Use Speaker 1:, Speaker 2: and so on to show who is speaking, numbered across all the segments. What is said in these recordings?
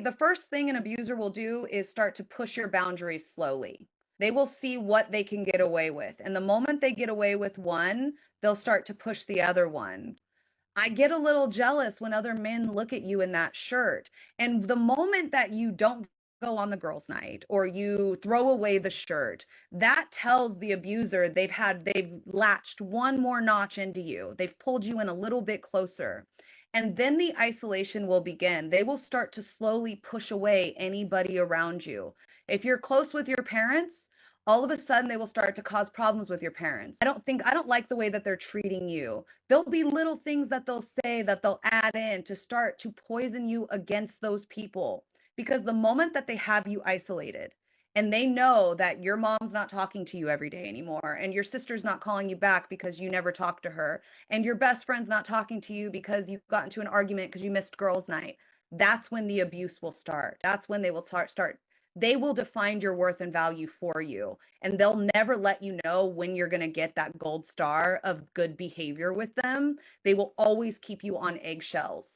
Speaker 1: The first thing an abuser will do is start to push your boundaries slowly. They will see what they can get away with. And the moment they get away with one, they'll start to push the other one. I get a little jealous when other men look at you in that shirt. And the moment that you don't go on the girls' night or you throw away the shirt, that tells the abuser they've latched one more notch into you. They've pulled you in a little bit closer. And then the isolation will begin. They will start to slowly push away anybody around you. If you're close with your parents, all of a sudden they will start to cause problems with your parents. I don't like the way that they're treating you. There'll be little things that they'll say that they'll add in to start to poison you against those people. Because the moment that they have you isolated and they know that your mom's not talking to you every day anymore, and your sister's not calling you back because you never talked to her, and your best friend's not talking to you because you got into an argument because you missed girls' night, that's when the abuse will start. That's when they will start. They will define your worth and value for you, and they'll never let you know when you're going to get that gold star of good behavior with them. They will always keep you on eggshells.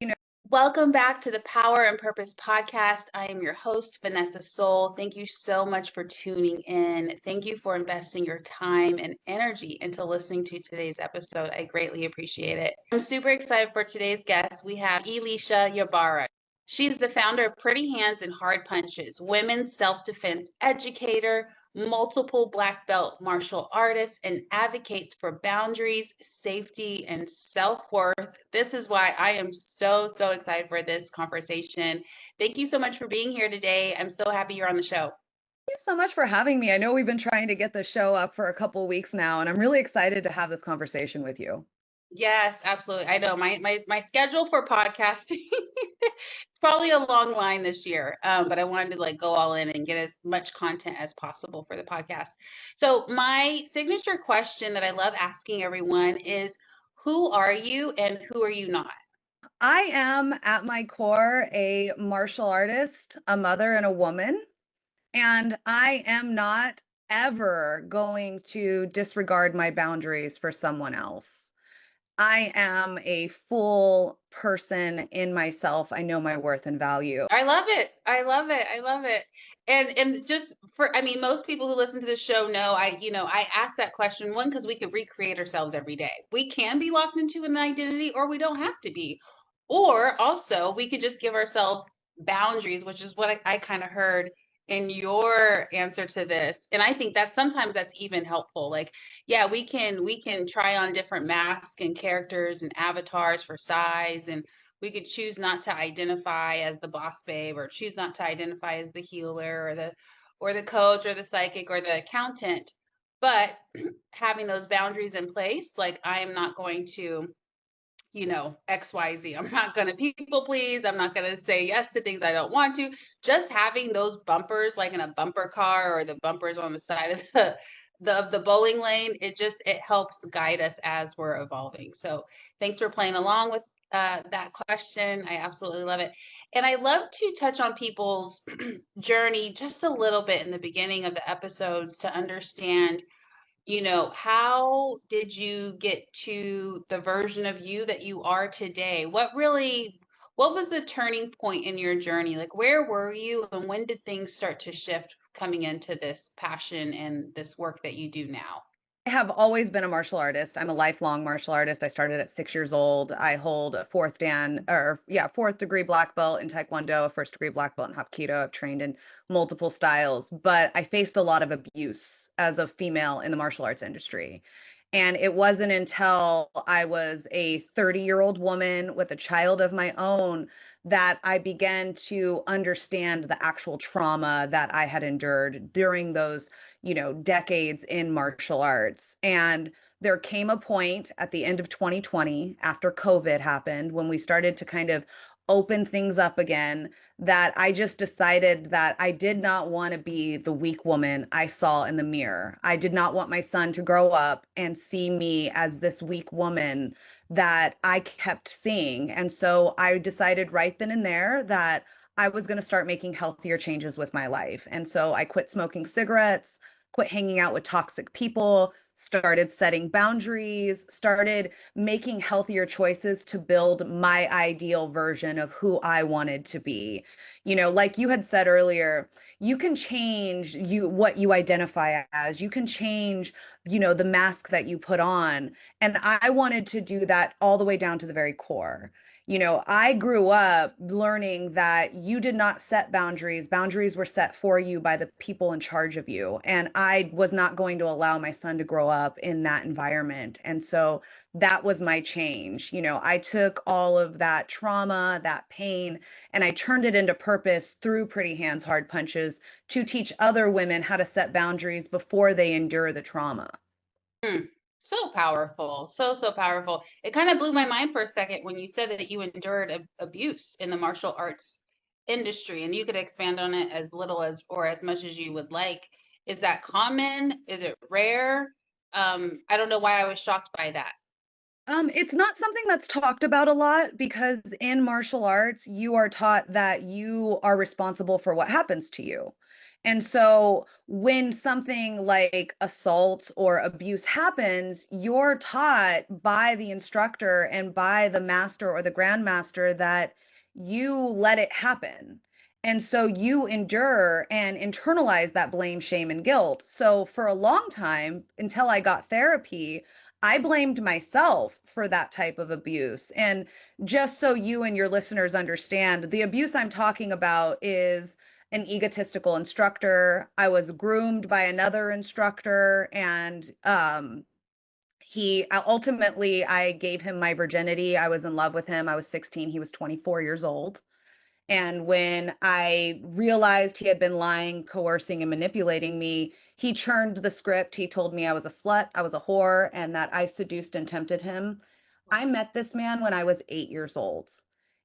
Speaker 2: Welcome back to the Power and Purpose podcast. I am your host, Vanessa Soul. Thank you so much for tuning in. Thank you for investing your time and energy into listening to today's episode. I greatly appreciate it. I'm super excited for today's guest. We have Elicia Ybarra. She's the founder of Pretty Hands and Hard Punches, women's self-defense educator, multiple black belt martial artist, and advocates for boundaries, safety, and self-worth. This is why I am so excited for this conversation. Thank you so much for being here today. I'm so happy you're on the show.
Speaker 1: Thank you so much for having me. I know we've been trying to get the show up for a couple weeks now, and I'm really excited to have this conversation with you.
Speaker 2: Yes, absolutely. I know my schedule for podcasting, it's probably a long line this year, but I wanted to go all in and get as much content as possible for the podcast. So my signature question that I love asking everyone is, who are you and who are you not?
Speaker 1: I am at my core a martial artist, a mother, and a woman. And I am not ever going to disregard my boundaries for someone else. I am a full person in myself. I know my worth and value.
Speaker 2: I love it. I love it. I love it. And just for, I mean, most people who listen to the show know I ask that question, one, because we could recreate ourselves every day. We can be locked into an identity, or we don't have to be. Or also we could just give ourselves boundaries, which is what I kind of heard in your answer to this. And I think that sometimes that's even helpful. Like, yeah, we can try on different masks and characters and avatars for size, and we could choose not to identify as the boss babe, or choose not to identify as the healer, or the coach, or the psychic, or the accountant. But having those boundaries in place, like, I am not going to, XYZ. I'm not going to people please. I'm not going to say yes to things I don't want to. Just having those bumpers, like in a bumper car, or the bumpers on the side of the bowling lane, it helps guide us as we're evolving. So thanks for playing along with that question. I absolutely love it. And I love to touch on people's journey just a little bit in the beginning of the episodes to understand, how did you get to the version of you that you are today? What was the turning point in your journey? Like, where were you, and when did things start to shift coming into this passion and this work that you do now?
Speaker 1: I have always been a martial artist. I'm a lifelong martial artist. I started at 6 years old. I hold a fourth degree black belt in Taekwondo, a first degree black belt in Hapkido. I've trained in multiple styles, but I faced a lot of abuse as a female in the martial arts industry. And it wasn't until I was a 30-year-old woman with a child of my own that I began to understand the actual trauma that I had endured during those, decades in martial arts. And there came a point at the end of 2020, after COVID happened, when we started to kind of open things up again, that I just decided that I did not want to be the weak woman I saw in the mirror. I did not want my son to grow up and see me as this weak woman that I kept seeing. And so I decided right then and there that I was going to start making healthier changes with my life. And so I quit smoking cigarettes, quit hanging out with toxic people, started setting boundaries, started making healthier choices to build my ideal version of who I wanted to be. Like you had said earlier, you can change what you identify as. You can change, the mask that you put on. And I wanted to do that all the way down to the very core. I grew up learning that you did not set boundaries. Boundaries were set for you by the people in charge of you. And I was not going to allow my son to grow up in that environment. And so that was my change. I took all of that trauma, that pain, and I turned it into purpose through Pretty Hands, Hard Punches to teach other women how to set boundaries before they endure the trauma.
Speaker 2: Hmm. So powerful. So, so powerful. It kind of blew my mind for a second when you said that you endured abuse in the martial arts industry, and you could expand on it as little as or as much as you would like. Is that common? Is it rare? I don't know why I was shocked by that.
Speaker 1: It's not something that's talked about a lot because in martial arts, you are taught that you are responsible for what happens to you. And so when something like assault or abuse happens, you're taught by the instructor and by the master or the grandmaster that you let it happen. And so you endure and internalize that blame, shame, and guilt. So for a long time, until I got therapy, I blamed myself for that type of abuse. And just so you and your listeners understand, the abuse I'm talking about is an egotistical instructor. I was groomed by another instructor, and he ultimately, I gave him my virginity. I was in love with him. I was 16, he was 24 years old. And when I realized he had been lying, coercing, and manipulating me, he churned the script. He told me I was a slut, I was a whore, and that I seduced and tempted him. I met this man when I was 8 years old.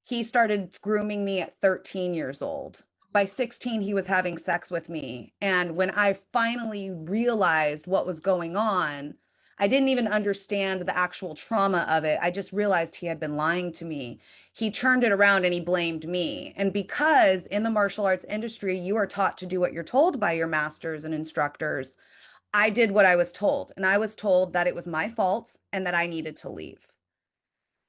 Speaker 1: He started grooming me at 13 years old. By 16, he was having sex with me. And when I finally realized what was going on, I didn't even understand the actual trauma of it. I just realized he had been lying to me. He turned it around and he blamed me. And because in the martial arts industry, you are taught to do what you're told by your masters and instructors, I did what I was told. And I was told that it was my fault and that I needed to leave.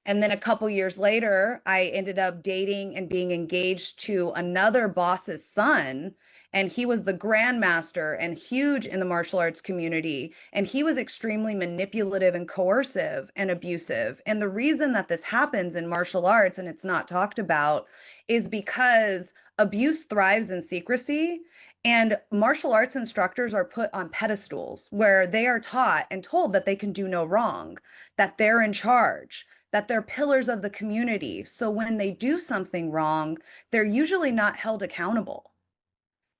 Speaker 1: And then a couple years later, I ended up dating and being engaged to another boss's son. And he was the grandmaster and huge in the martial arts community. And he was extremely manipulative and coercive and abusive. And the reason that this happens in martial arts and it's not talked about is because abuse thrives in secrecy. And martial arts instructors are put on pedestals where they are taught and told that they can do no wrong, that they're in charge, that they're pillars of the community. So when they do something wrong, they're usually not held accountable.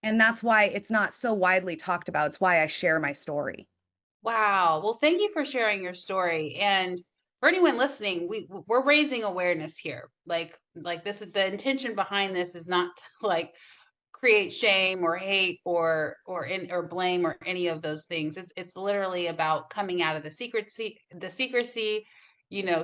Speaker 1: And that's why it's not so widely talked about. It's why I share my story.
Speaker 2: Wow. Well, thank you for sharing your story. And for anyone listening, we're raising awareness here. Like this is the intention behind this is not to like create shame or hate or blame or any of those things. It's literally about coming out of the secrecy,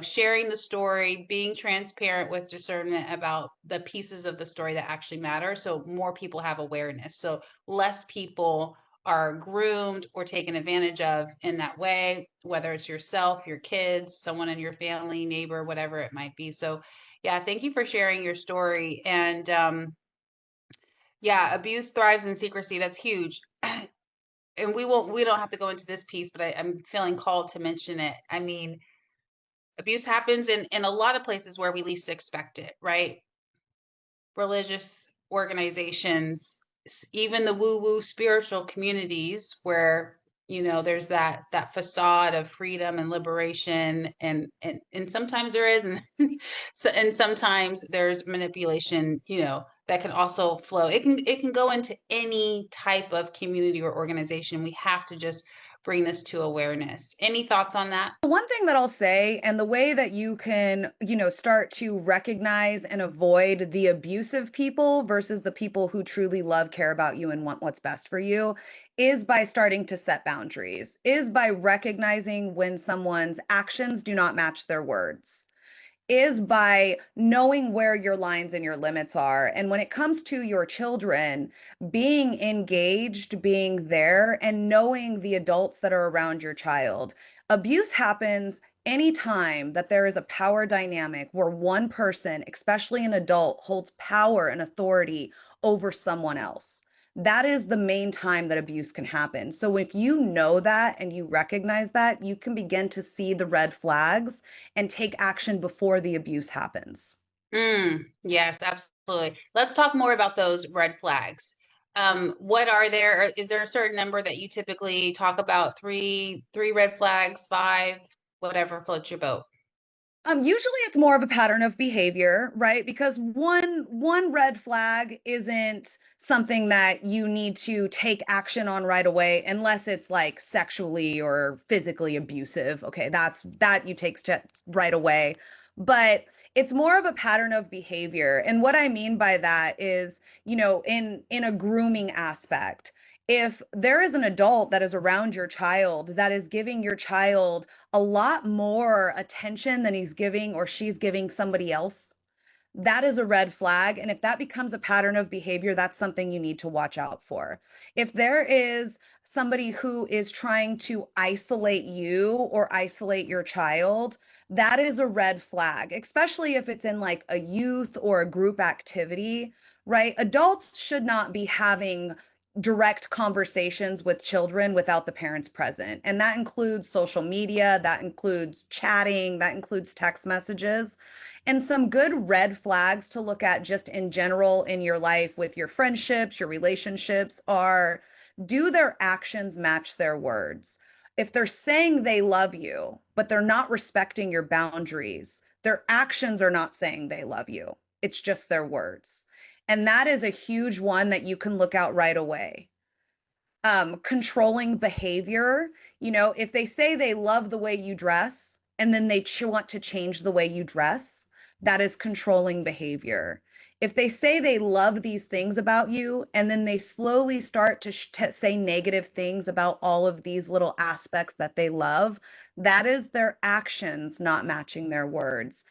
Speaker 2: sharing the story, being transparent with discernment about the pieces of the story that actually matter so more people have awareness. So less people are groomed or taken advantage of in that way, whether it's yourself, your kids, someone in your family, neighbor, whatever it might be. So yeah, thank you for sharing your story. And yeah, abuse thrives in secrecy. That's huge. And we don't have to go into this piece, but I'm feeling called to mention it. I mean, abuse happens in a lot of places where we least expect it, right? Religious organizations, even the woo-woo spiritual communities where there's that facade of freedom and liberation, and sometimes there is, and and sometimes there's manipulation, that can also flow. It can go into any type of community or organization. We have to just bring this to awareness. Any thoughts on that?
Speaker 1: One thing that I'll say, and the way that you can, start to recognize and avoid the abusive people versus the people who truly love, care about you, and want what's best for you, is by starting to set boundaries, is by recognizing when someone's actions do not match their words. is by knowing where your lines and your limits are. And when it comes to your children, being engaged, being there, and knowing the adults that are around your child. Abuse happens anytime that there is a power dynamic where one person, especially an adult, holds power and authority over someone else. That is the main time that abuse can happen. So if you know that and you recognize that, you can begin to see the red flags and take action before the abuse happens.
Speaker 2: Yes, absolutely. Let's talk more about those red flags. What are there? Is there a certain number that you typically talk about? Three red flags, five, whatever floats your boat.
Speaker 1: Usually it's more of a pattern of behavior, right? Because one red flag isn't something that you need to take action on right away unless it's like sexually or physically abusive. Okay, that you take steps right away. But it's more of a pattern of behavior. And what I mean by that is, in a grooming aspect, if there is an adult that is around your child that is giving your child a lot more attention than he's giving or she's giving somebody else, that is a red flag. And if that becomes a pattern of behavior, that's something you need to watch out for. If there is somebody who is trying to isolate you or isolate your child, that is a red flag, especially if it's in like a youth or a group activity, right? Adults should not be having direct conversations with children without the parents present. And that includes social media, that includes chatting, that includes text messages. And some good red flags to look at just in general in your life with your friendships, your relationships are, do their actions match their words? If they're saying they love you, but they're not respecting your boundaries, their actions are not saying they love you. It's just their words. And that is a huge one that you can look out right away. Controlling behavior, if they say they love the way you dress and then they want to change the way you dress, that is controlling behavior. If they say they love these things about you and then they slowly start to say negative things about all of these little aspects that they love, that is their actions not matching their words.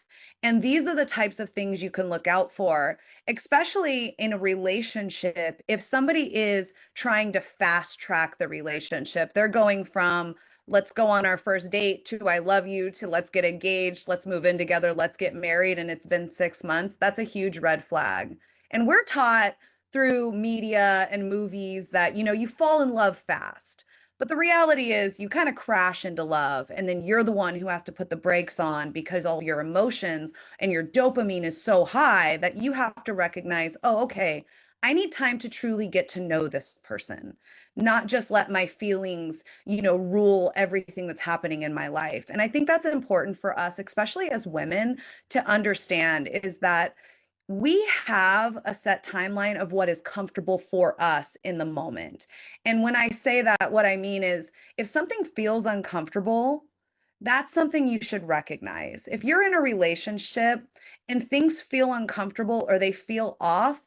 Speaker 1: And these are the types of things you can look out for, especially in a relationship. If somebody is trying to fast track the relationship, they're going from let's go on our first date to I love you to let's get engaged, let's move in together, let's get married, and it's been 6 months. That's a huge red flag. And we're taught through media and movies that, you fall in love fast. But the reality is, you kind of crash into love, and then you're the one who has to put the brakes on because all your emotions and your dopamine is so high that you have to recognize, oh, okay, I need time to truly get to know this person, not just let my feelings, rule everything that's happening in my life. And I think that's important for us, especially as women, to understand is that we have a set timeline of what is comfortable for us in the moment. And when I say that, what I mean is if something feels uncomfortable, that's something you should recognize. If you're in a relationship and things feel uncomfortable or they feel off,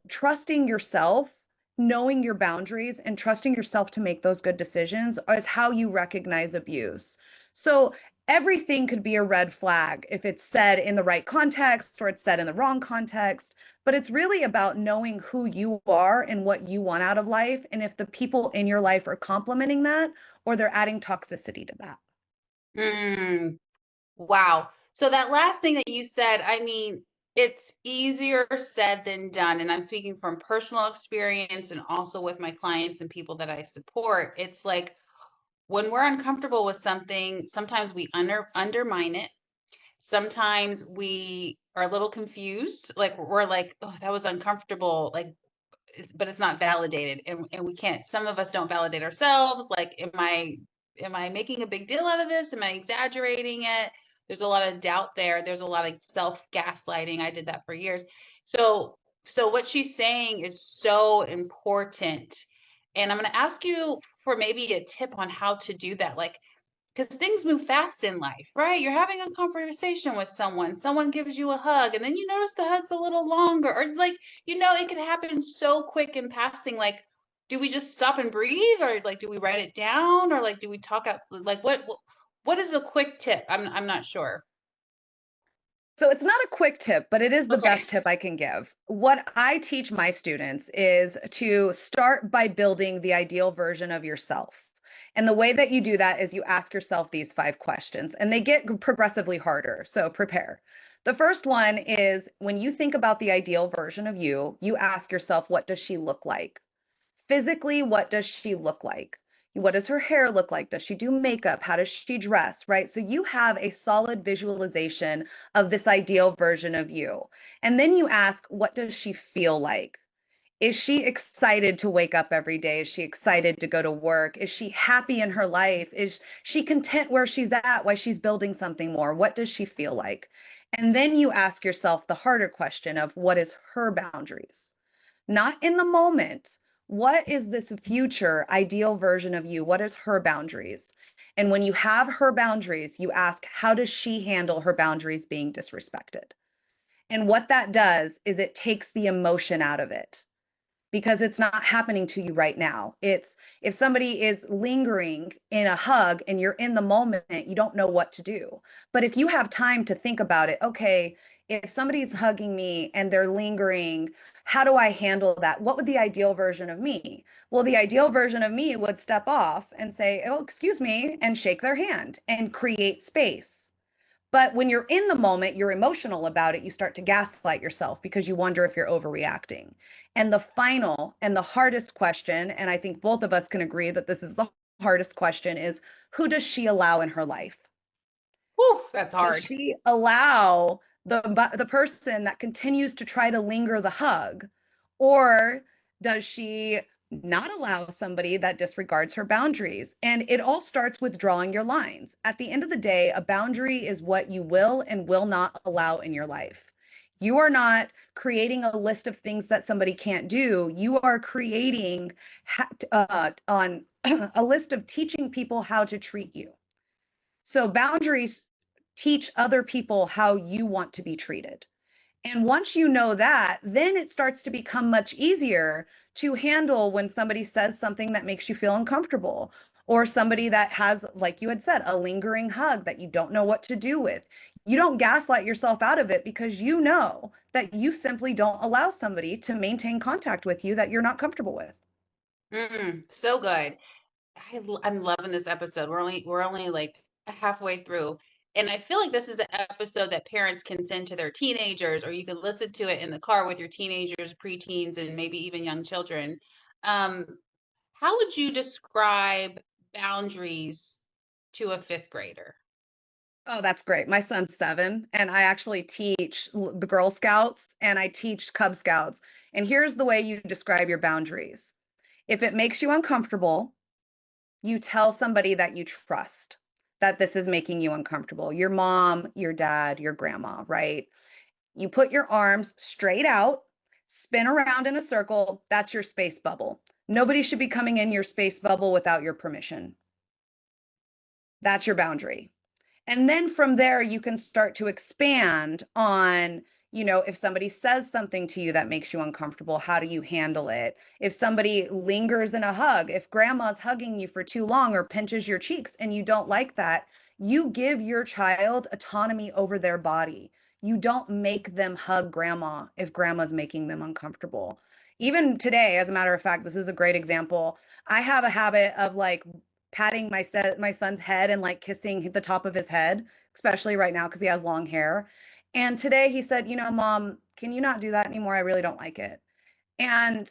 Speaker 1: trusting yourself, knowing your boundaries, and trusting yourself to make those good decisions is how you recognize abuse. So everything could be a red flag if it's said in the right context or it's said in the wrong context. But it's really about knowing who you are and what you want out of life, and if the people in your life are complementing that or they're adding toxicity to that.
Speaker 2: Mm, wow. So that last thing that you said, I mean, it's easier said than done. And I'm speaking from personal experience and also with my clients and people that I support. It's like when we're uncomfortable with something, sometimes we undermine it. Sometimes we are a little confused. Like we're like, oh, that was uncomfortable. Like, but it's not validated. And we can't, some of us don't validate ourselves. Like, am I making a big deal out of this? Am I exaggerating it? There's a lot of doubt there. There's a lot of self gaslighting. I did that for years. So what she's saying is so important. And I'm going to ask you for maybe a tip on how to do that. Like, because things move fast in life, right? You're having a conversation with someone gives you a hug, and then you notice the hug's a little longer, or like, it can happen so quick in passing. Like, do we just stop and breathe, or like, do we write it down, or like, do we talk out? Like, what is a quick tip? I'm not sure.
Speaker 1: So it's not a quick tip, but it is the
Speaker 2: Okay.
Speaker 1: best tip I can give. What I teach my students is to start by building the ideal version of yourself. And the way that you do that is you ask yourself these 5 questions, and they get progressively harder. So prepare. The first one is when you think about the ideal version of you, you ask yourself, what does she look like? Physically, what does she look like? What does her hair look like? Does she do makeup? How does she dress? Right? So you have a solid visualization of this ideal version of you. And then you ask, what does she feel like? Is she excited to wake up every day? Is she excited to go to work? Is she happy in her life? Is she content where she's at while she's building something more? What does she feel like? And then you ask yourself the harder question of what is her boundaries? Not in the moment. What is this future ideal version of you? What is her boundaries? And when you have her boundaries, you ask, how does she handle her boundaries being disrespected? And what that does is it takes the emotion out of it because it's not happening to you right now. It's if somebody is lingering in a hug and you're in the moment, you don't know what to do. But if you have time to think about it, okay, if somebody's hugging me and they're lingering, how do I handle that? What would the ideal version of me? Well, the ideal version of me would step off and say, oh, excuse me, and shake their hand and create space. But when you're in the moment, you're emotional about it. You start to gaslight yourself because you wonder if you're overreacting. And the final and the hardest question, and I think both of us can agree that this is the hardest question, is who does she allow in her life?
Speaker 2: Whew, that's
Speaker 1: Does
Speaker 2: hard.
Speaker 1: she allow the person that continues to try to linger the hug, or does she not allow somebody that disregards her boundaries? And it all starts with drawing your lines. At the end of the day, a boundary is what you will and will not allow in your life. You are not creating a list of things that somebody can't do. You are creating on a list of teaching people how to treat you. So boundaries teach other people how you want to be treated. And once you know that, then it starts to become much easier to handle when somebody says something that makes you feel uncomfortable, or somebody that has, like you had said, a lingering hug that you don't know what to do with. You don't gaslight yourself out of it because you know that you simply don't allow somebody to maintain contact with you that you're not comfortable with.
Speaker 2: So good. I'm loving this episode. We're only like halfway through. And I feel like this is an episode that parents can send to their teenagers, or you can listen to it in the car with your teenagers, preteens, and maybe even young children. Um, how would you describe boundaries to a fifth grader?
Speaker 1: Oh, that's great. My son's 7, and I actually teach the Girl Scouts and I teach Cub Scouts. And here's the way you describe your boundaries. If it makes you uncomfortable, you tell somebody that you trust that this is making you uncomfortable. Your mom, your dad, your grandma, right? You put your arms straight out, spin around in a circle. That's your space bubble. Nobody should be coming in your space bubble without your permission. That's your boundary. And then from there, you can start to expand on, if somebody says something to you that makes you uncomfortable, how do you handle it? If somebody lingers in a hug, if grandma's hugging you for too long or pinches your cheeks and you don't like that, you give your child autonomy over their body. You don't make them hug grandma if grandma's making them uncomfortable. Even today, as a matter of fact, this is a great example. I have a habit of like patting my son's head and like kissing the top of his head, especially right now because he has long hair. And today he said, Mom, can you not do that anymore? I really don't like it. And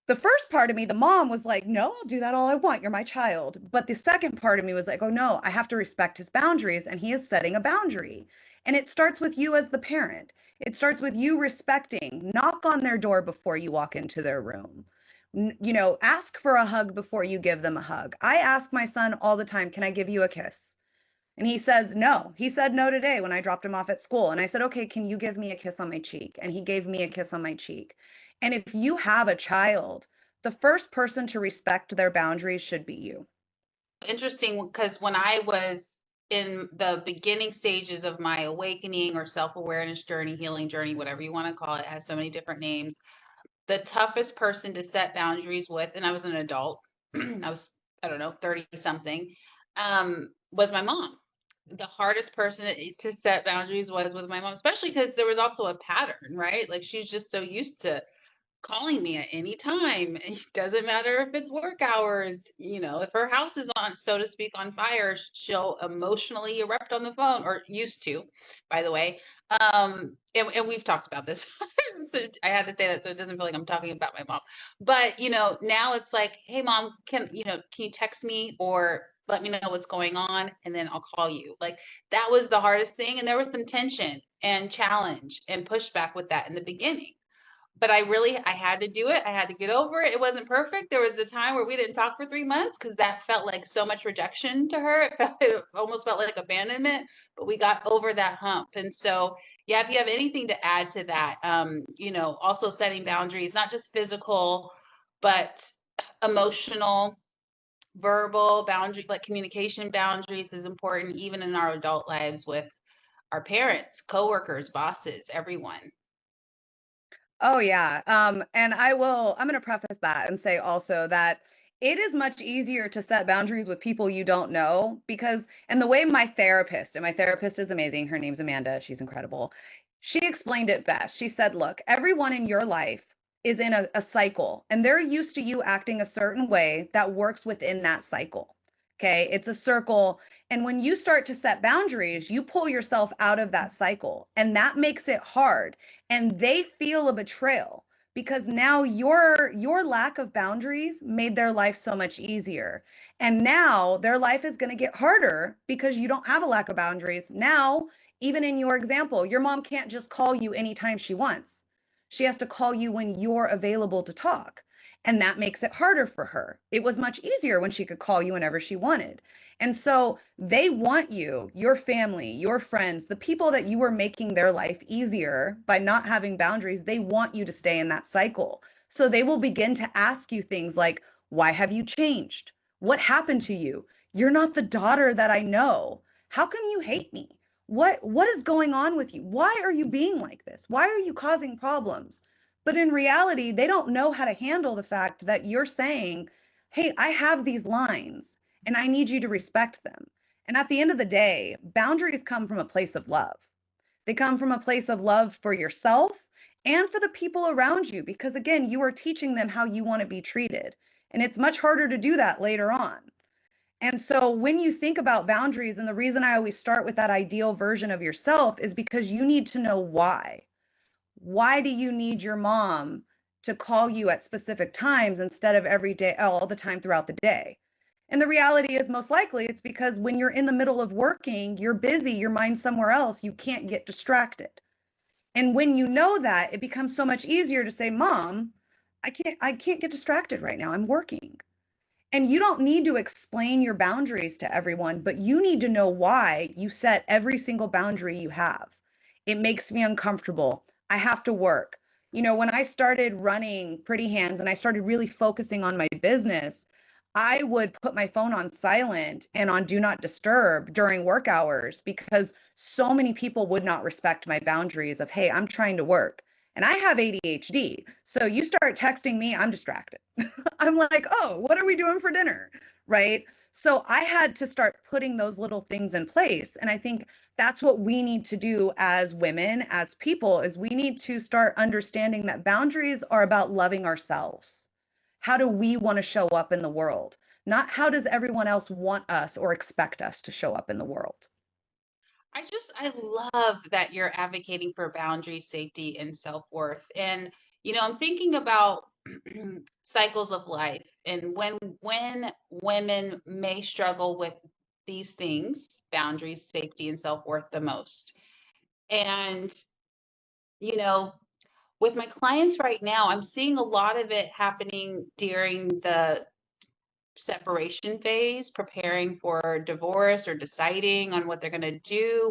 Speaker 1: the first part of me, the mom, was like, no, I'll do that all I want. You're my child. But the second part of me was like, oh no, I have to respect his boundaries. And he is setting a boundary. And it starts with you as the parent. It starts with you respecting, knock on their door before you walk into their room. Ask for a hug before you give them a hug. I ask my son all the time, can I give you a kiss? And he says no. He said no today when I dropped him off at school. And I said, okay, can you give me a kiss on my cheek? And he gave me a kiss on my cheek. And if you have a child, the first person to respect their boundaries should be you.
Speaker 2: Interesting, because when I was in the beginning stages of my awakening or self-awareness journey, healing journey, whatever you want to call it, has so many different names. The toughest person to set boundaries with, and I was an adult, I was, I don't know, 30 something, was my mom. the hardest person to set boundaries was with my mom, especially because there was also a pattern, right? Like she's just so used to calling me at any time. It doesn't matter if it's work hours, if her house is on, so to speak, on fire, she'll emotionally erupt on the phone, or used to, by the way. And we've talked about this. So I had to say that so it doesn't feel like I'm talking about my mom. But, now it's like, hey mom, can you text me or let me know what's going on and then I'll call you. Like that was the hardest thing. And there was some tension and challenge and pushback with that in the beginning, but I had to do it. I had to get over it. It wasn't perfect. There was a time where we didn't talk for 3 months because that felt like so much rejection to her. It almost felt like abandonment, but we got over that hump. And so, yeah, if you have anything to add to that, also setting boundaries, not just physical, but emotional, verbal boundaries, like communication boundaries is important, even in our adult lives with our parents, coworkers, bosses, everyone.
Speaker 1: Oh yeah. And I'm going to preface that and say also that it is much easier to set boundaries with people you don't know because, and the way my therapist is amazing. Her name's Amanda. She's incredible. She explained it best. She said, look, everyone in your life is in a cycle and they're used to you acting a certain way that works within that cycle. Okay. It's a circle. And when you start to set boundaries, you pull yourself out of that cycle and that makes it hard, and they feel a betrayal because now your lack of boundaries made their life so much easier, and now their life is going to get harder because you don't have a lack of boundaries now. Even in your example, your mom can't just call you anytime she wants. She has to call you when you're available to talk, and that makes it harder for her. It was much easier when she could call you whenever she wanted. And so they want you, your family, your friends, the people that you were making their life easier by not having boundaries, they want you to stay in that cycle. So they will begin to ask you things like, why have you changed? What happened to you? You're not the daughter that I know. How come you hate me? What is going on with you? Why are you being like this? Why are you causing problems? But in reality, they don't know how to handle the fact that you're saying, hey, I have these lines and I need you to respect them. And at the end of the day, boundaries come from a place of love. They come from a place of love for yourself and for the people around you, because again, you are teaching them how you want to be treated. And it's much harder to do that later on. And so when you think about boundaries, and the reason I always start with that ideal version of yourself is because you need to know why. Why do you need your mom to call you at specific times instead of every day, all the time throughout the day? And the reality is most likely it's because when you're in the middle of working, you're busy, your mind's somewhere else, you can't get distracted. And when you know that, it becomes so much easier to say, "Mom, I can't get distracted right now. I'm working." And you don't need to explain your boundaries to everyone, but you need to know why you set every single boundary you have. It makes me uncomfortable. I have to work. When I started running Pretty Hands and I started really focusing on my business, I would put my phone on silent and on do not disturb during work hours because so many people would not respect my boundaries of, hey, I'm trying to work. And I have ADHD. So you start texting me, I'm distracted. I'm like, oh, what are we doing for dinner? Right. So I had to start putting those little things in place. And I think that's what we need to do as women, as people, is we need to start understanding that boundaries are about loving ourselves. How do we want to show up in the world? Not how does everyone else want us or expect us to show up in the world?
Speaker 2: I love that you're advocating for boundary, safety, and self-worth. And, I'm thinking about cycles of life and when women may struggle with these things, boundaries, safety, and self-worth the most. And, you know, with my clients right now, I'm seeing a lot of it happening during the separation phase, preparing for divorce or deciding on what they're going to do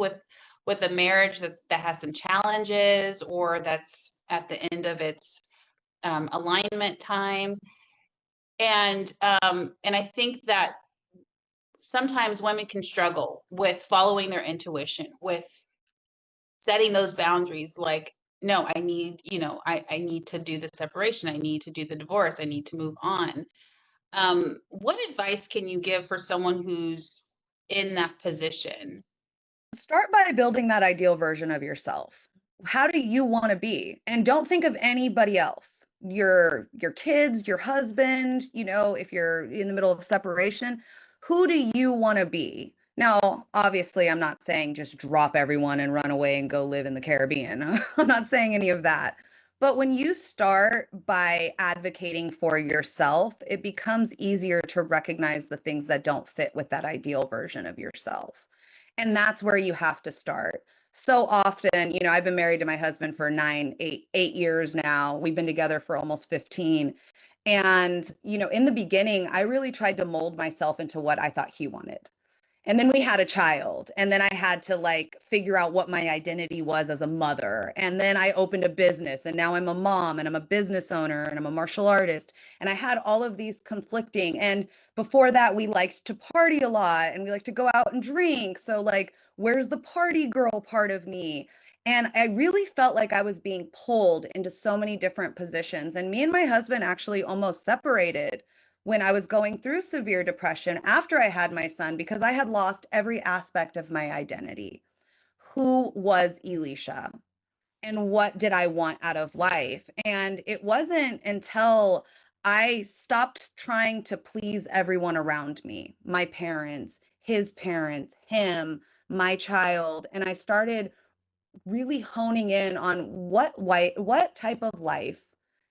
Speaker 2: with a marriage that has some challenges or that's at the end of its alignment time. And I think that sometimes women can struggle with following their intuition, with setting those boundaries, like, no, I need to do the separation, I need to do the divorce, I need to move on. What advice can you give for someone who's in that position?
Speaker 1: Start by building that ideal version of yourself. How do you want to be? And don't think of anybody else. Your kids, your husband, if you're in the middle of separation, who do you want to be? Now, obviously, I'm not saying just drop everyone and run away and go live in the Caribbean. I'm not saying any of that. But when you start by advocating for yourself, it becomes easier to recognize the things that don't fit with that ideal version of yourself. And that's where you have to start. So often, I've been married to my husband for 8 years now. We've been together for almost 15. And, in the beginning, I really tried to mold myself into what I thought he wanted. And then we had a child, and then I had to like figure out what my identity was as a mother. And then I opened a business, and now I'm a mom, and I'm a business owner, and I'm a martial artist. And I had all of these conflicting. And before that, we liked to party a lot, and we like to go out and drink. So like, where's the party girl part of me? And I really felt like I was being pulled into so many different positions. And me and my husband actually almost separated when I was going through severe depression after I had my son because I had lost every aspect of my identity. Who was Elicia? And what did I want out of life? And it wasn't until I stopped trying to please everyone around me, my parents, his parents, him, my child, and I started really honing in on what type of life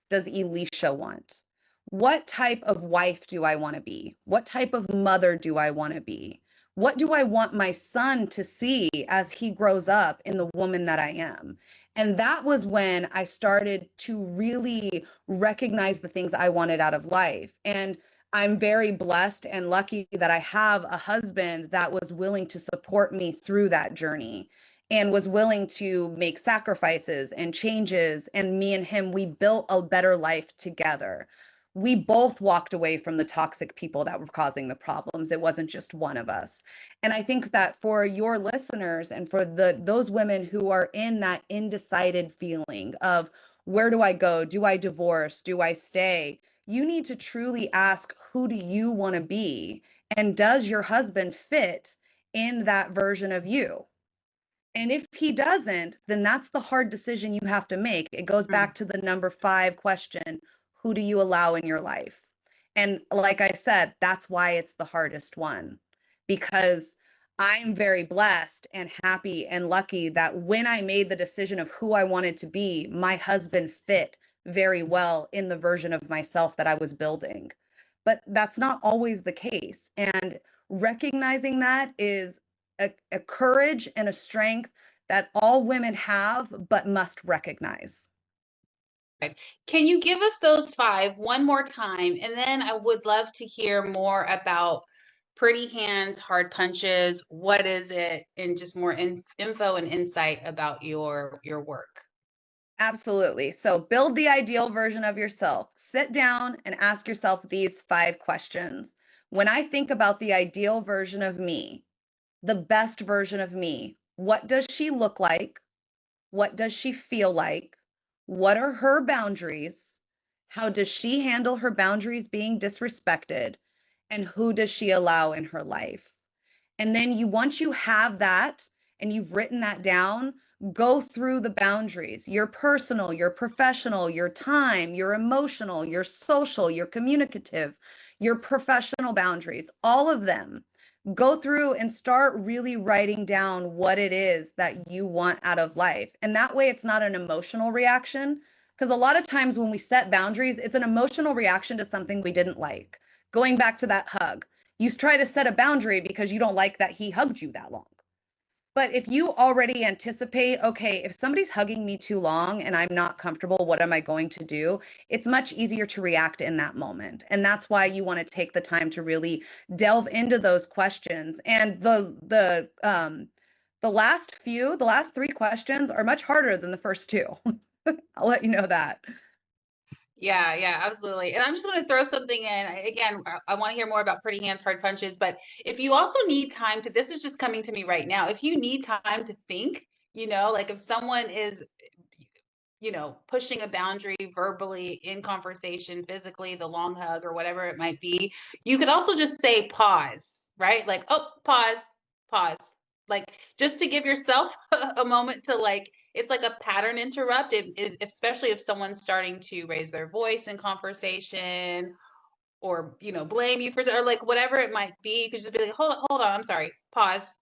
Speaker 1: does Elicia want? What type of wife do I want to be? What type of mother do I want to be? What do I want my son to see as he grows up in the woman that I am? And that was when I started to really recognize the things I wanted out of life. And I'm very blessed and lucky that I have a husband that was willing to support me through that journey and was willing to make sacrifices and changes. And me and him, we built a better life together. We both walked away from the toxic people that were causing the problems. It wasn't just one of us. And I think that for your listeners and for those women who are in that undecided feeling of where do I go? Do I divorce? Do I stay? You need to truly ask, who do you want to be? And does your husband fit in that version of you? And if he doesn't, then that's the hard decision you have to make. It goes back to the number 5 question, who do you allow in your life? And like I said, that's why it's the hardest one, because I'm very blessed and happy and lucky that when I made the decision of who I wanted to be, my husband fit very well in the version of myself that I was building. But that's not always the case. And recognizing that is a courage and a strength that all women have, but must recognize.
Speaker 2: Can you give us those 5 one more time? And then I would love to hear more about Pretty Hands, Hard Punches. What is it? And just more info and insight about your work.
Speaker 1: Absolutely. So build the ideal version of yourself. Sit down and ask yourself these 5 questions. When I think about the ideal version of me, the best version of me, what does she look like? What does she feel like? What are her boundaries? How does she handle her boundaries being disrespected? And who does she allow in her life? And then once you have that and you've written that down, go through the boundaries, your personal, your professional, your time, your emotional, your social, your communicative, your professional boundaries, all of them. Go through and start really writing down what it is that you want out of life. And that way it's not an emotional reaction. Because a lot of times when we set boundaries, it's an emotional reaction to something we didn't like. Going back to that hug, you try to set a boundary because you don't like that he hugged you that long. But if you already anticipate, okay, if somebody's hugging me too long and I'm not comfortable, what am I going to do? It's much easier to react in that moment. And that's why you want to take the time to really delve into those questions. And the last 3 questions are much harder than the first 2. I'll let you know that.
Speaker 2: Yeah, yeah, absolutely. And I'm just going to throw something in. Again, I want to hear more about Pretty Hands, Hard Punches. But if you also need time to, this is just coming to me right now. If you need time to think, like if someone is, pushing a boundary verbally, in conversation, physically, the long hug or whatever it might be, you could also just say pause, right? Like, oh, pause, pause. Like, just to give yourself a moment to, like, it's like a pattern interrupt, especially if someone's starting to raise their voice in conversation or, blame you for, or like whatever it might be. You could just be like, hold on, I'm sorry. Pause.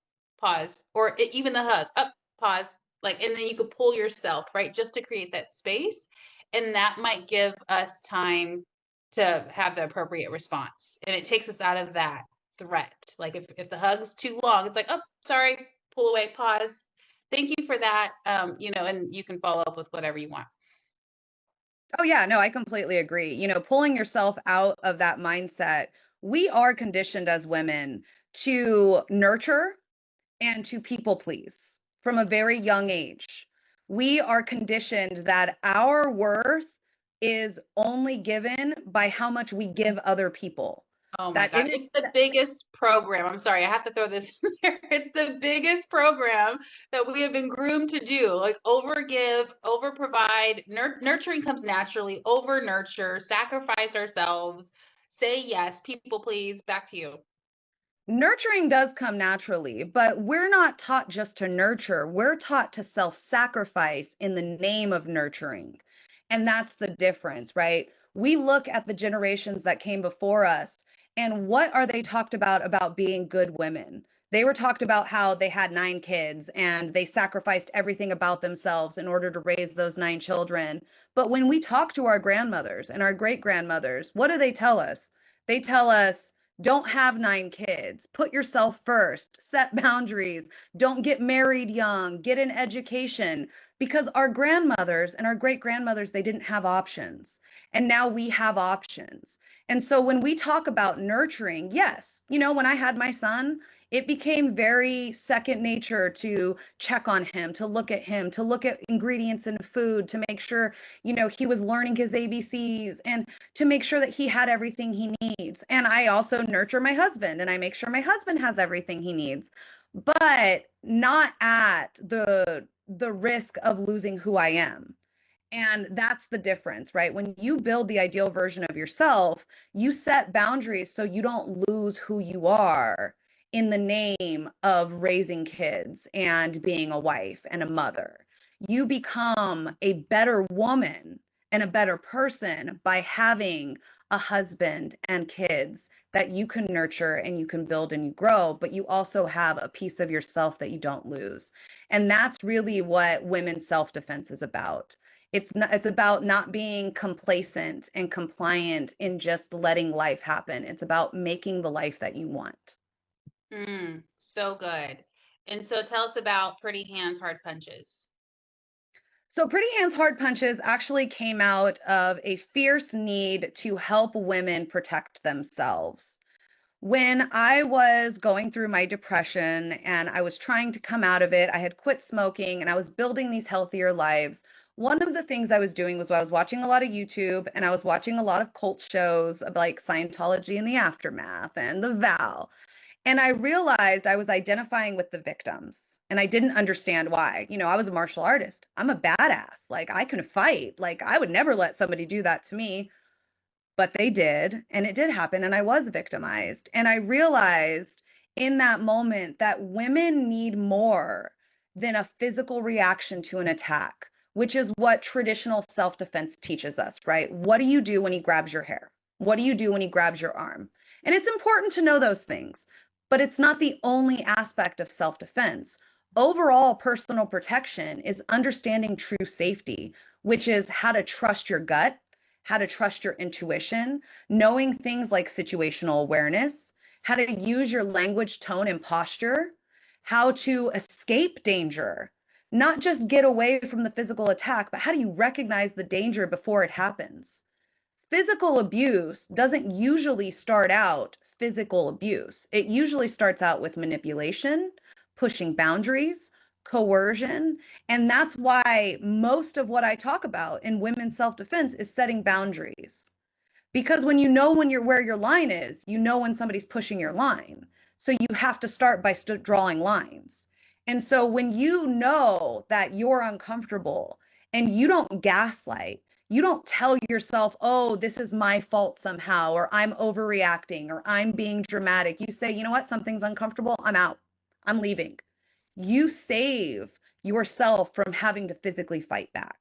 Speaker 2: Or even the hug, up, pause. Like, and then you could pull yourself, right? Just to create that space. And that might give us time to have the appropriate response. And it takes us out of that threat. Like, if the hug's too long, it's like, oh, sorry, pull away, pause. Thank you for that. And you can follow up with whatever you want.
Speaker 1: Oh, yeah, no, I completely agree. Pulling yourself out of that mindset, we are conditioned as women to nurture and to people please from a very young age. We are conditioned that our worth is only given by how much we give other people.
Speaker 2: Oh my
Speaker 1: That
Speaker 2: God.
Speaker 1: it
Speaker 2: It's
Speaker 1: is
Speaker 2: the biggest program. I'm sorry, I have to throw this in there. It's the biggest program that we have been groomed to do. Like, overgive, over provide, nurturing comes naturally, over nurture, sacrifice ourselves, say yes, people please. Back to you.
Speaker 1: nurturing does come naturally, but we're not taught just to nurture. We're taught to self sacrifice in the name of nurturing. And that's the difference, right? We look at the generations that came before us, and what are they talked about being good women? They were talked about how they had 9 kids and they sacrificed everything about themselves in order to raise those 9 children. But when we talk to our grandmothers and our great grandmothers, what do they tell us? They tell us, don't have 9 kids. Put yourself first. Set boundaries. Don't get married young. Get an education. Because our grandmothers and our great grandmothers, they didn't have options. And now we have options. And so when we talk about nurturing, yes, when I had my son, it became very second nature to check on him, to look at him, to look at ingredients in food, to make sure, he was learning his ABCs and to make sure that he had everything he needs. And I also nurture my husband and I make sure my husband has everything he needs, but not at the risk of losing who I am. And that's the difference, right? When you build the ideal version of yourself, you set boundaries so you don't lose who you are in the name of raising kids and being a wife and a mother. You become a better woman and a better person by having a husband and kids that you can nurture and you can build and you grow, but you also have a piece of yourself that you don't lose. And that's really what women's self-defense is about. It's about not being complacent and compliant in just letting life happen. It's about making the life that you want.
Speaker 2: So good. And so tell us about Pretty Hands, Hard Punches.
Speaker 1: So Pretty Hands Hard Punches actually came out of a fierce need to help women protect themselves. When I was going through my depression and I was trying to come out of it, I had quit smoking and I was building these healthier lives. One of the things I was doing was I was watching a lot of YouTube and I was watching a lot of cult shows like Scientology and the Aftermath and The Vow. And I realized I was identifying with the victims and I didn't understand why. I was a martial artist. I'm a badass. Like I can fight. Like I would never let somebody do that to me, but they did, and it did happen, and I was victimized. And I realized in that moment that women need more than a physical reaction to an attack, which is what traditional self-defense teaches us, right? What do you do when he grabs your hair? What do you do when he grabs your arm? And it's important to know those things, but it's not the only aspect of self-defense. Overall personal protection is understanding true safety, which is how to trust your gut, how to trust your intuition, knowing things like situational awareness, how to use your language, tone, and posture, how to escape danger, not just get away from the physical attack, but how do you recognize the danger before it happens? Physical abuse doesn't usually start out physical abuse. It usually starts out with manipulation, pushing boundaries, coercion. And that's why most of what I talk about in women's self-defense is setting boundaries. Because when you know when you're where your line is, you know when somebody's pushing your line. So you have to start by drawing lines. And so when you know that you're uncomfortable and you don't gaslight, you don't tell yourself, oh, this is my fault somehow, or I'm overreacting, or I'm being dramatic. You say, you know what, something's uncomfortable, I'm out, I'm leaving. you save yourself from having to physically fight back.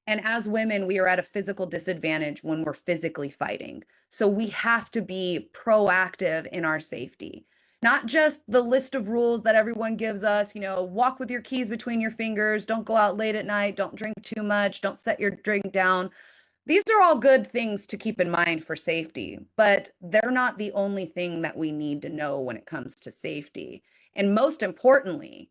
Speaker 1: And as women, we are at a physical disadvantage when we're physically fighting. So we have to be proactive in our safety. Not just the list of rules that everyone gives us, walk with your keys between your fingers, don't go out late at night, don't drink too much, don't set your drink down. These are all good things to keep in mind for safety, but they're not the only thing that we need to know when it comes to safety. And most importantly,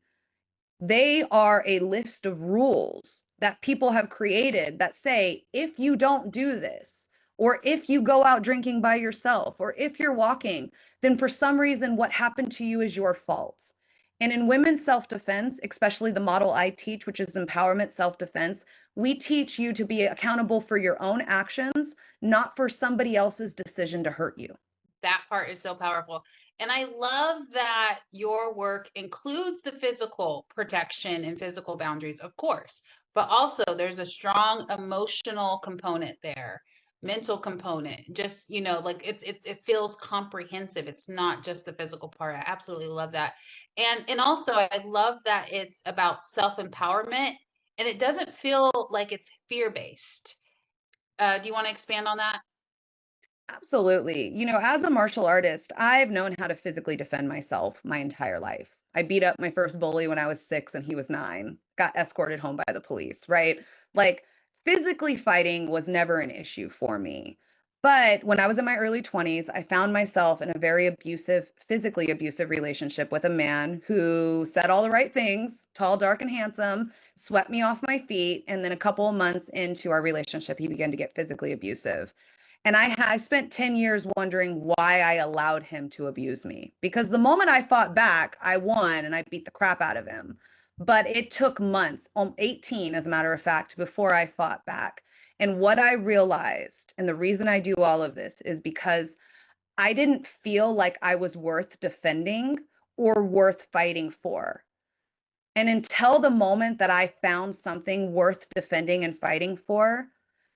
Speaker 1: they are a list of rules that people have created that say, if you don't do this, or if you go out drinking by yourself, or if you're walking, then for some reason, what happened to you is your fault. And in women's self-defense, especially the model I teach, which is empowerment self-defense, we teach you to be accountable for your own actions, not for somebody else's decision to hurt you.
Speaker 2: That part is so powerful. And I love that your work includes the physical protection and physical boundaries, of course, but also there's a strong emotional component there, mental component. Just, like it feels comprehensive. It's not just the physical part. I absolutely love that. And also I love that it's about self-empowerment and it doesn't feel like it's fear-based. Do you want to expand on that?
Speaker 1: Absolutely. As a martial artist, I've known how to physically defend myself my entire life. I beat up my first bully when I was 6 and he was 9, got escorted home by the police, right? Like physically fighting was never an issue for me. But when I was in my early 20s, I found myself in a very abusive, physically abusive relationship with a man who said all the right things, tall, dark, and handsome, swept me off my feet. And then a couple of months into our relationship, he began to get physically abusive. And I spent 10 years wondering why I allowed him to abuse me. Because the moment I fought back, I won and I beat the crap out of him. But it took months, 18 as a matter of fact, before I fought back. And what I realized, and the reason I do all of this is because I didn't feel like I was worth defending or worth fighting for. And until the moment that I found something worth defending and fighting for,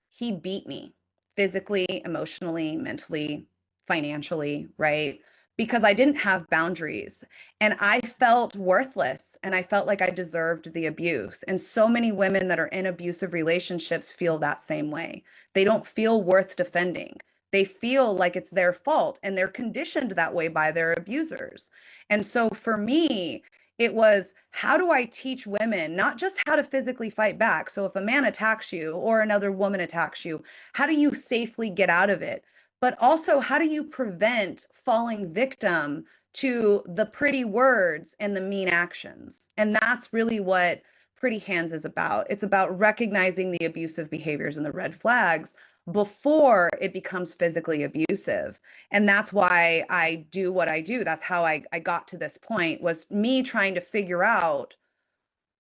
Speaker 1: he beat me physically, emotionally, mentally, financially, right? Because I didn't have boundaries and I felt worthless and I felt like I deserved the abuse. And so many women that are in abusive relationships feel that same way. They don't feel worth defending. They feel like it's their fault and they're conditioned that way by their abusers. And so for me, it was, how do I teach women not just how to physically fight back? So if a man attacks you or another woman attacks you, how do you safely get out of it? But also, how do you prevent falling victim to the pretty words and the mean actions? And that's really what Pretty Hands is about. It's about recognizing the abusive behaviors and the red flags before it becomes physically abusive. And that's why I do what I do. That's how I got to this point, was me trying to figure out,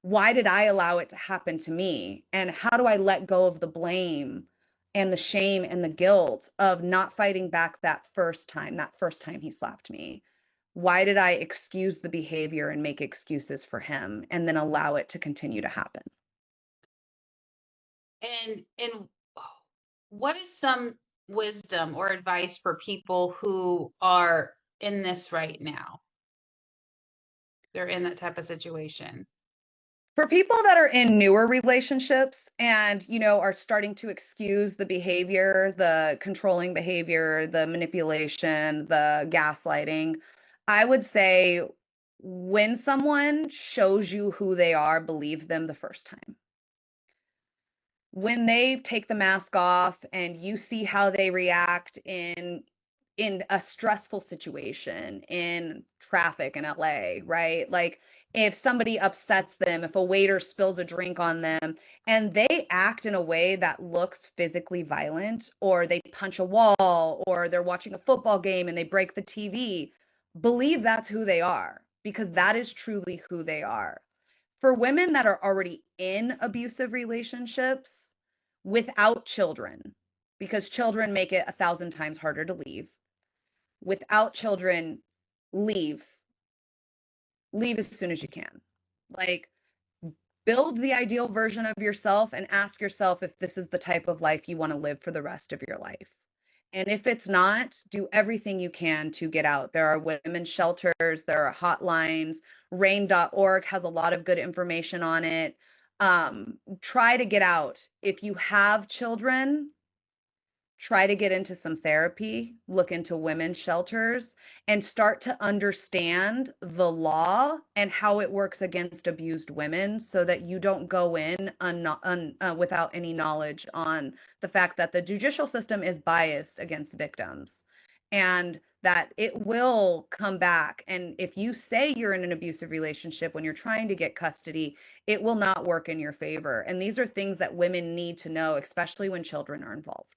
Speaker 1: why did I allow it to happen to me? And how do I let go of the blame and the shame and the guilt of not fighting back that first time he slapped me? Why did I excuse the behavior and make excuses for him and then allow it to continue to happen?
Speaker 2: And what is some wisdom or advice for people who are in this right now? They're in that type of situation.
Speaker 1: For people that are in newer relationships and, are starting to excuse the behavior, the controlling behavior, the manipulation, the gaslighting, I would say, when someone shows you who they are, believe them the first time. When they take the mask off and you see how they react in a stressful situation in traffic in LA, right? Like if somebody upsets them, if a waiter spills a drink on them and they act in a way that looks physically violent, or they punch a wall, or they're watching a football game and they break the TV, believe that's who they are, because that is truly who they are. For women that are already in abusive relationships without children, because children make it 1,000 times harder to leave, without children, leave. Leave as soon as you can. Like, build the ideal version of yourself and ask yourself if this is the type of life you want to live for the rest of your life. And if it's not, do everything you can to get out. There are women's shelters, there are hotlines. Rain.org has a lot of good information on it. Try to get out. If you have children, try to get into some therapy, look into women's shelters, and start to understand the law and how it works against abused women so that you don't go in without any knowledge on the fact that the judicial system is biased against victims and that it will come back. And if you say you're in an abusive relationship when you're trying to get custody, it will not work in your favor. And these are things that women need to know, especially when children are involved.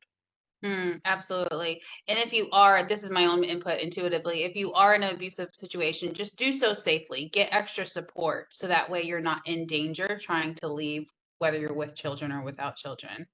Speaker 2: Absolutely. And if you are, this is my own input intuitively, if you are in an abusive situation, just do so safely. Get extra support so that way you're not in danger trying to leave, whether you're with children or without children.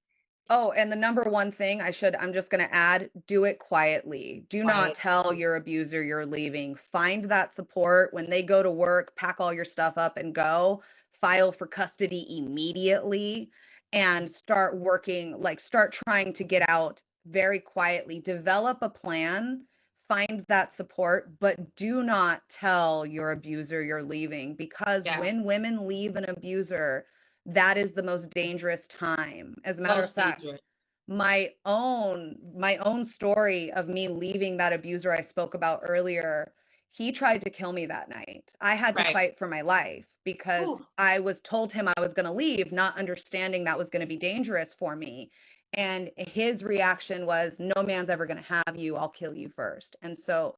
Speaker 1: Oh, and the number one thing I'm just going to add, do it quietly. Do not
Speaker 2: Quiet.
Speaker 1: tell your abuser you're leaving. Find that support when they go to work, pack all your stuff up and go. File for custody immediately and start working, like start trying to get out very quietly. Develop a plan, find that support, but do not tell your abuser you're leaving because
Speaker 2: Yeah.
Speaker 1: when women leave an abuser, that is the most dangerous time. As a matter of
Speaker 2: Most
Speaker 1: fact,
Speaker 2: dangerous.
Speaker 1: my own story of me leaving that abuser I spoke about earlier, he tried to kill me that night. I had to
Speaker 2: Right.
Speaker 1: fight for my life because
Speaker 2: Ooh,
Speaker 1: I was told him I was going to leave, not understanding that was going to be dangerous for me. And his reaction was, no man's ever going to have you. I'll kill you first. And so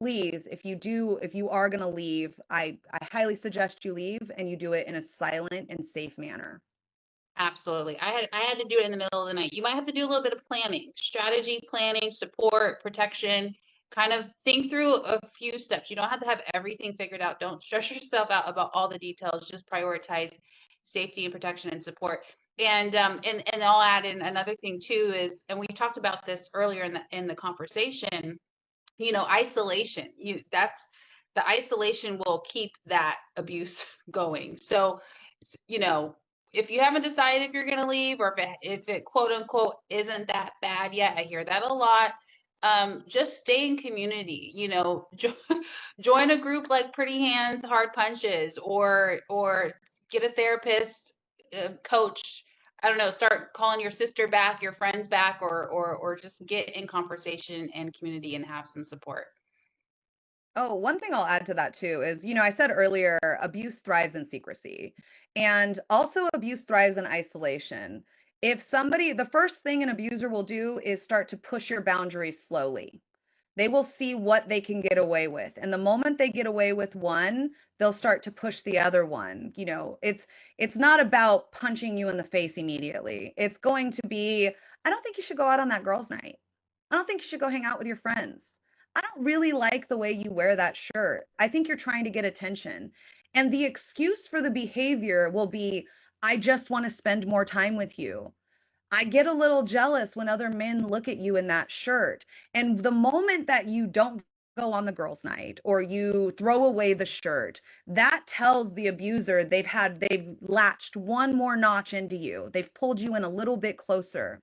Speaker 1: please, if you are going to leave, I highly suggest you leave and you do it in a silent and safe manner.
Speaker 2: absolutely. I had to do it in the middle of the night. You might have to do a little bit of planning, strategy planning, support, protection, kind of think through a few steps. You don't have to have everything figured out. Don't stress yourself out about all the details. Just prioritize safety and protection and support. And I'll add in another thing too is, and we talked about this earlier in the conversation, isolation. That's the isolation will keep that abuse going. So, you know, if you haven't decided if you're going to leave or if it quote unquote isn't that bad yet, I hear that a lot. Just stay in community, join a group like Pretty Hands, Hard Punches, or get a therapist, coach. I don't know, start calling your sister back, your friends back, or just get in conversation and community and have some support.
Speaker 1: Oh, one thing I'll add to that too is, I said earlier, abuse thrives in secrecy, and also abuse thrives in isolation. The first thing an abuser will do is start to push your boundaries slowly. They will see what they can get away with. And the moment they get away with one, they'll start to push the other one. It's not about punching you in the face immediately. It's going to be, I don't think you should go out on that girls' night. I don't think you should go hang out with your friends. I don't really like the way you wear that shirt. I think you're trying to get attention. And the excuse for the behavior will be, I just want to spend more time with you. I get a little jealous when other men look at you in that shirt. And the moment that you don't go on the girls' night or you throw away the shirt, that tells the abuser they've latched one more notch into you. They've pulled you in a little bit closer.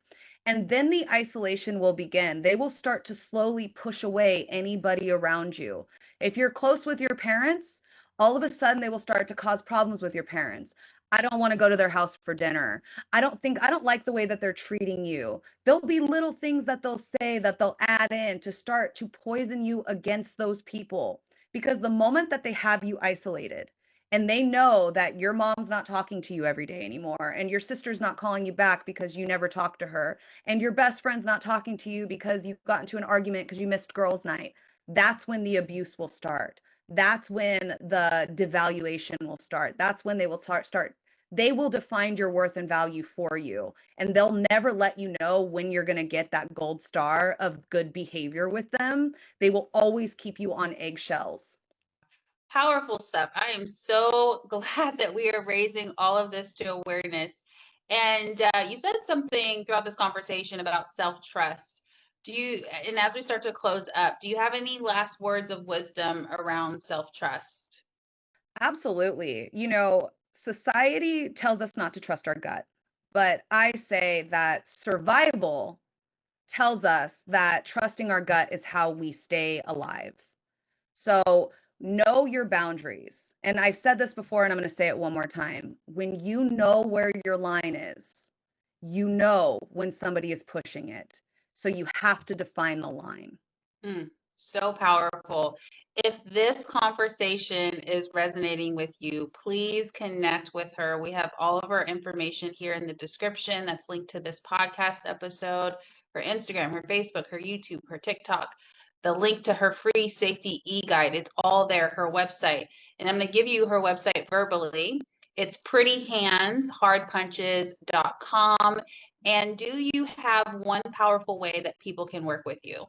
Speaker 1: And then the isolation will begin. They will start to slowly push away anybody around you. If you're close with your parents, all of a sudden they will start to cause problems with your parents. I don't want to go to their house for dinner. I don't like the way that they're treating you. There'll be little things that they'll say that they'll add in to start to poison you against those people. Because the moment that they have you isolated and they know that your mom's not talking to you every day anymore, and your sister's not calling you back because you never talked to her, and your best friend's not talking to you because you got into an argument because you missed girls' night, that's when the abuse will start. That's when the devaluation will start. That's when they will start they will define your worth and value for you. And they'll never let you know when you're going to get that gold star of good behavior with them. They will always keep you on eggshells.
Speaker 2: Powerful stuff. I am so glad that we are raising all of this to awareness. And you said something throughout this conversation about self-trust. And as we start to close up, do you have any last words of wisdom around self-trust?
Speaker 1: Absolutely. Society tells us not to trust our gut, but I say that survival tells us that trusting our gut is how we stay alive. So know your boundaries. And I've said this before, and I'm going to say it one more time. When you know where your line is, you know when somebody is pushing it. So you have to define the line.
Speaker 2: So powerful. If this conversation is resonating with you, please connect with her. We have all of her information here in the description that's linked to this podcast episode, her Instagram, her Facebook, her YouTube, her TikTok, the link to her free safety e-guide. It's all there, her website. And I'm going to give you her website verbally. It's prettyhandshardpunches.com. And do you have one powerful way that people can work with you?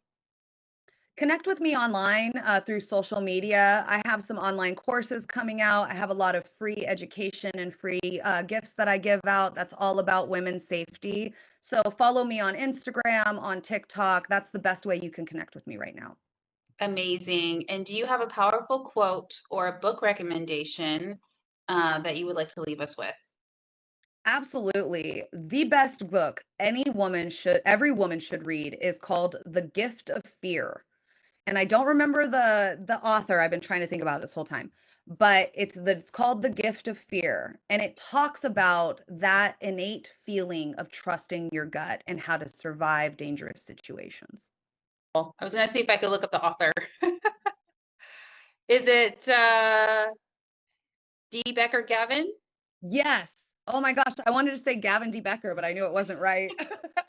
Speaker 1: Connect with me online through social media. I have some online courses coming out. I have a lot of free education and free gifts that I give out. That's all about women's safety. So follow me on Instagram, on TikTok. That's the best way you can connect with me right now.
Speaker 2: Amazing. And do you have a powerful quote or a book recommendation that you would like to leave us with?
Speaker 1: Absolutely. The best book every woman should read is called The Gift of Fear. And I don't remember the author. I've been trying to think about it this whole time, but it's called The Gift of Fear, and it talks about that innate feeling of trusting your gut and how to survive dangerous situations.
Speaker 2: I was going to see if I could look up the author. Is it D. Becker Gavin?
Speaker 1: Yes. Oh my gosh, I wanted to say Gavin D. Becker, but I knew it wasn't right.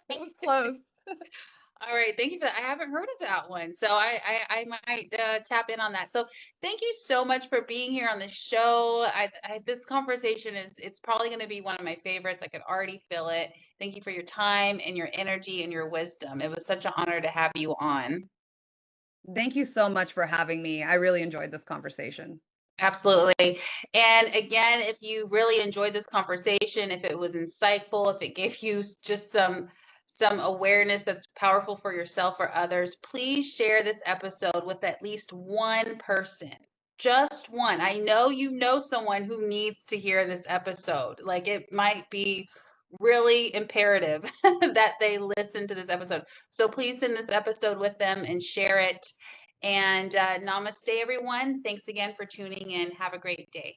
Speaker 1: It was close.
Speaker 2: All right, thank you for that. I haven't heard of that one, so I might tap in on that. So thank you so much for being here on the show. This conversation it's probably going to be one of my favorites. I could already feel it. Thank you for your time and your energy and your wisdom. It was such an honor to have you on.
Speaker 1: Thank you so much for having me. I really enjoyed this conversation.
Speaker 2: Absolutely. And again, if you really enjoyed this conversation, if it was insightful, if it gave you just some awareness that's powerful for yourself or others, please share this episode with at least one person. Just one. I know you know someone who needs to hear this episode. Like it might be really imperative that they listen to this episode. So please send this episode with them and share it. And namaste, everyone. Thanks again for tuning in. Have a great day.